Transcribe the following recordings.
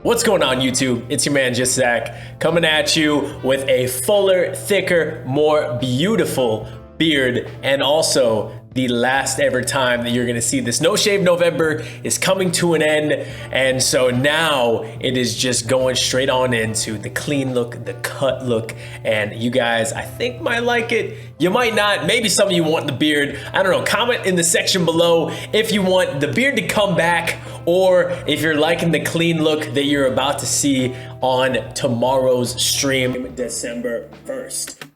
What's going on YouTube? It's your man Just Zach coming at you with a fuller, thicker, more beautiful beard, and also the last ever time that you're gonna see this No Shave November is coming to an end, and so now it is just going straight on into the clean look, the cut look, and you guys I think might like it. You might not. Maybe some of you want the beard. I don't know. Comment in the section below if you want the beard to come back or if you're liking the clean look that you're about to see on tomorrow's stream, December 1st.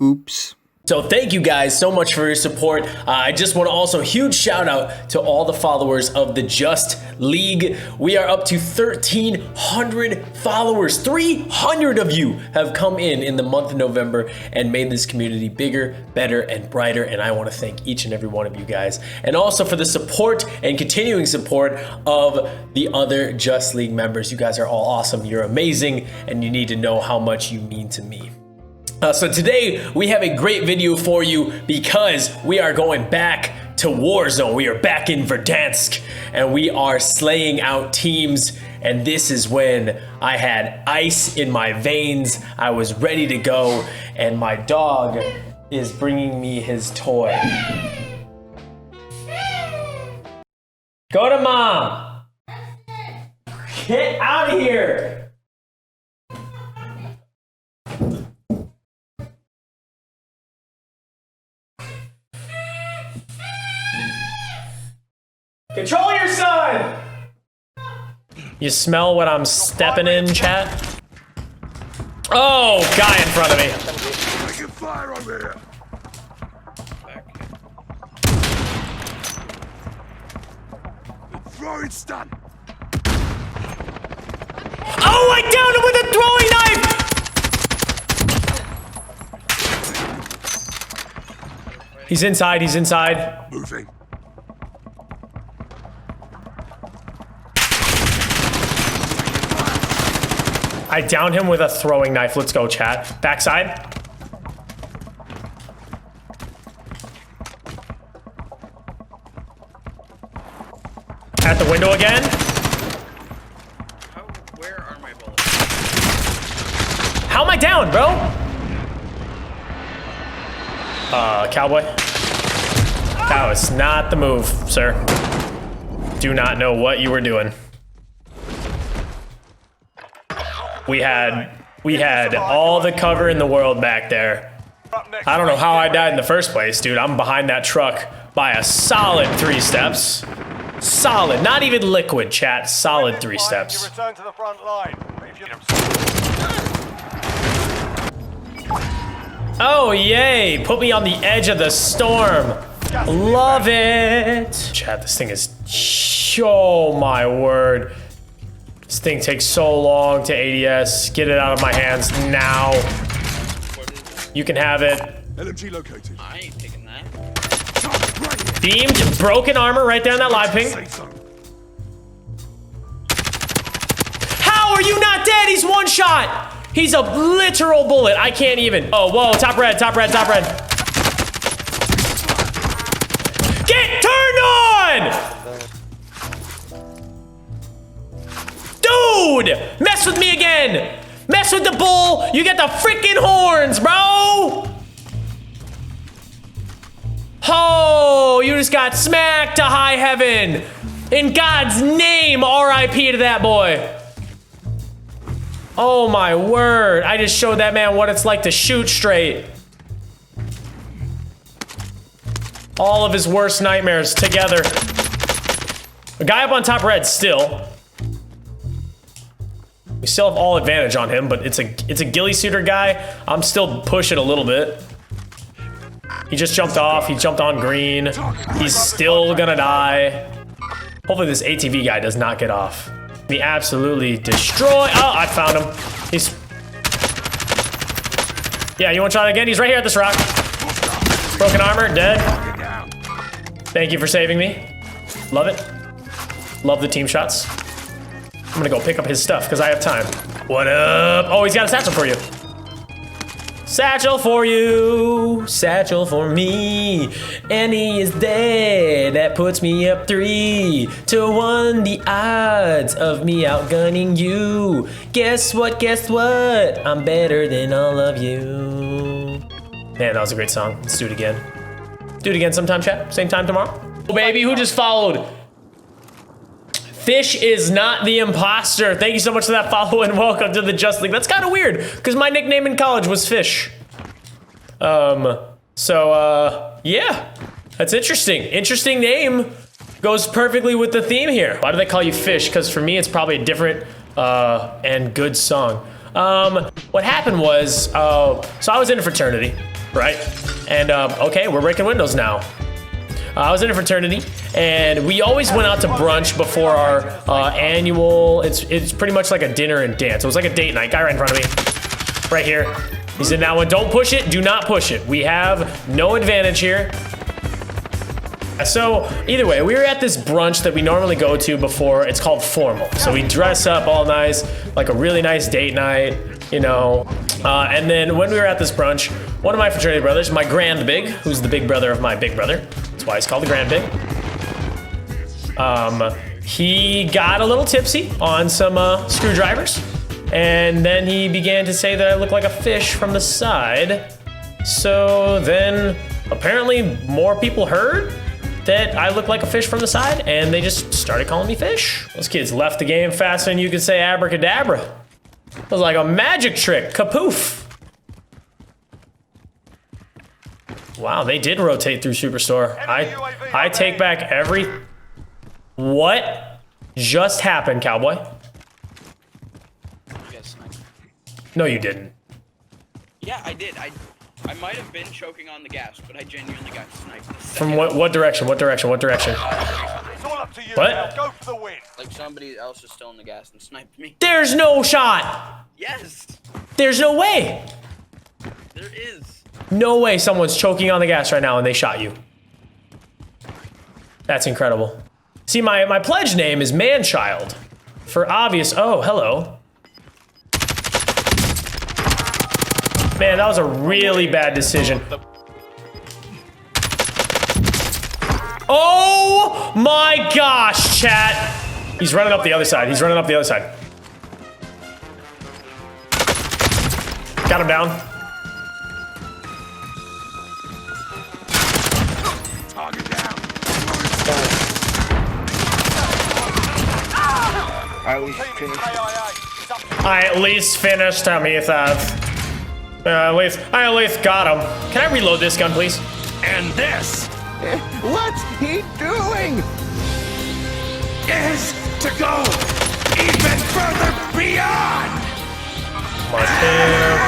Oops. So thank you guys so much for your support. I just want to also huge shout out to all the followers of the Just League. We are up to 1,300 followers. 300 of you have come in the month of November and made this community bigger, better, and brighter. And I want to thank each and every one of you guys. And also for the support and continuing support of the other Just League members. You guys are all awesome. You're amazing. And you need to know how much you mean to me. So today we have a great video for you because we are going back to Warzone. We are back in Verdansk and we are slaying out teams, and this is when I had ice in my veins. I was ready to go, and my dog is bringing me his toy. Go to mom. Get out of here. Control your son! You smell what I'm stepping in, chat? Oh, guy in front of me. Taking fire over here. Throwing stun. Oh, I downed him with a throwing knife! He's inside, he's inside. Moving. I downed him with a throwing knife. Let's go, chat. Backside. At the window again. Where are my bullets? How am I down, bro? Cowboy. That was not the move, sir. Do not know what you were doing. We had all the cover in the world back there. I don't know how I died in the first place, dude. I'm behind that truck by a solid 3 steps. Solid, not even liquid, chat. Solid 3 steps. Return to the front line. Oh, yay. Put me on the edge of the storm. Love it. Chat, this thing is... Oh, my word. This thing takes so long to ADS. Get it out of my hands now. You can have it. LMG located. I ain't taking that. Beamed, broken armor right there on that live ping. How are you not dead? He's one shot. He's a literal bullet. I can't even. Oh, whoa, top red, top red, top red. Get turned on! Dude! Mess with me again! Mess with the bull, you get the freaking horns, bro! Oh, you just got smacked to high heaven. In God's name, RIP to that boy. Oh my word, I just showed that man what it's like to shoot straight. All of his worst nightmares together. A guy up on top red still. We still have all advantage on him, but it's a ghillie suiter guy. I'm still pushing a little bit. He just jumped off. He jumped on green. He's still gonna die. Hopefully this ATV guy does not get off. We absolutely destroy. Oh, I found him. He's... Yeah, you want to try it again? He's right here at this rock. Broken armor, dead. Thank you for saving me. Love it. Love the team shots. I'm gonna go pick up his stuff because I have time. What up? Oh, he's got a satchel for you. Satchel for you, satchel for me, and he is dead. That puts me up 3-1. The odds of me outgunning you. Guess what? Guess what? I'm better than all of you. Man, that was a great song. Let's do it again. Do it again sometime, chat. Same time tomorrow. Oh, baby, who just followed? Fish is not the imposter. Thank you so much for that follow and welcome to the Just League. That's kind of weird because my nickname in college was Fish. Yeah, that's interesting. Interesting name. Goes perfectly with the theme here. Why do they call you Fish? Because for me, it's probably a different and good song. What happened was, so I was in a fraternity, right? And okay, we're breaking windows now. I was in a fraternity, and we always went out to brunch before our annual. It's pretty much like a dinner and dance. It was like a date night. Guy right in front of me, right here. He's in that one. Don't push it. Do not push it. We have no advantage here. So either way, we were at this brunch that we normally go to before. It's called formal. So we dress up all nice, like a really nice date night, you know. And then when we were at this brunch, one of my fraternity brothers, my grand big, who's the big brother of my big brother, that's why he's called the grand big. He got a little tipsy on some screwdrivers, and then he began to say that I look like a fish from the side. So then apparently more people heard that I look like a fish from the side, and they just started calling me Fish. Those kids left the game faster than you could say abracadabra. It was like a magic trick, kapoof. Wow, they did rotate through Superstore. I take back every... What just happened, cowboy? Yes, No, you didn't. yeah, I did. I might have been choking on the gas, but I genuinely got sniped. From what direction? What direction? What direction? It's all up to you What? now. Go for the win. Like somebody else was still in the gas and sniped me. There's no shot! Yes, There's no way! there is. No way someone's choking on the gas right now and they shot you. That's incredible. See, my pledge name is Manchild. For obvious... Oh, hello. Man, that was a really bad decision. Oh my gosh, chat. He's running up the other side. He's running up the other side. Got him down. Target down. I at least finished him, Ethan. I at least got him. Can I reload this gun, please? And this What's he doing? is to go even further beyond. Martin.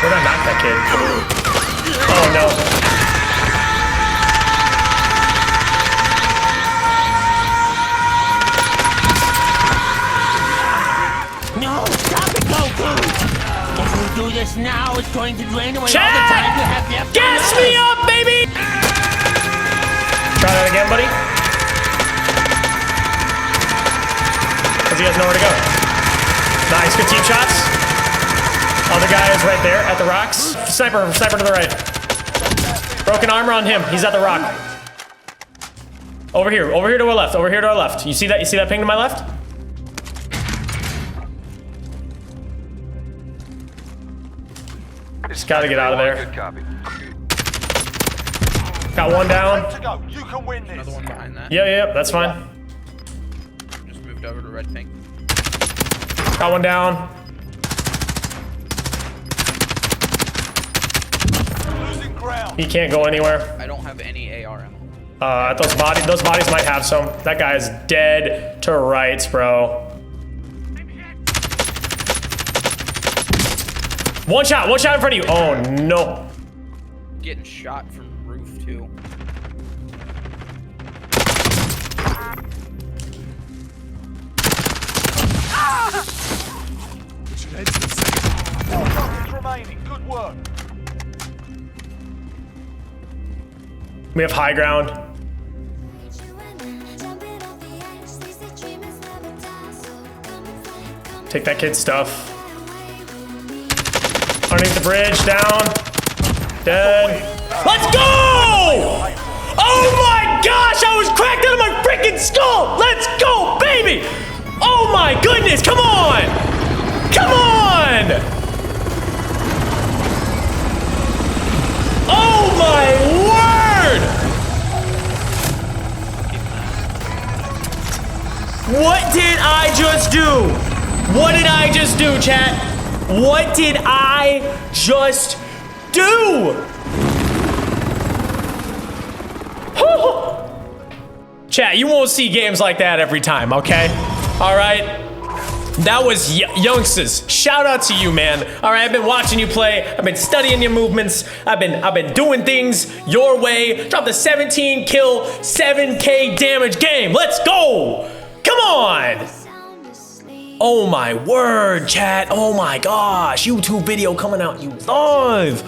Where'd I knock that kid? Oh no. No, stop it, Goku! If we do this now, it's going to drain away all the time Chat! you have left. Gas me up, baby! Try that again, buddy. Because he has nowhere to go. Nice, good team shots. Other guy is right there at the rocks. Sniper to the right. Broken armor on him. He's at the rock. Over here to our left. Over here to our left. You see that? You see that ping to my left? Just gotta get out of there. Good copy. Got one down. To go. You can win this. Another one behind that. Yeah, that's fine. Just moved over to red pink. Got one down. Losing ground. He can't go anywhere. I don't have any AR ammo. Those bodies might have some. That guy is dead to rights, bro. One shot in front of you. Oh no. Getting shot from roof too. Four seconds remaining. Good work. We have high ground. Take that kid's stuff. Underneath the bridge, down. Dead. Let's go! Oh my gosh, I was cracked out of my freaking skull! Let's go, baby! Oh my goodness, come on! Come on! Oh my word! What did I just do? What did I just do, chat? What did I just do? Chat, you won't see games like that every time, okay? All right? That was youngsters. Shout out to you, man. All right, I've been watching you play. I've been studying your movements. I've been doing things your way. Drop the 17 kill, 7K damage game. Let's go. Come on. Oh my word, chat. Oh my gosh. YouTube video coming out, you live.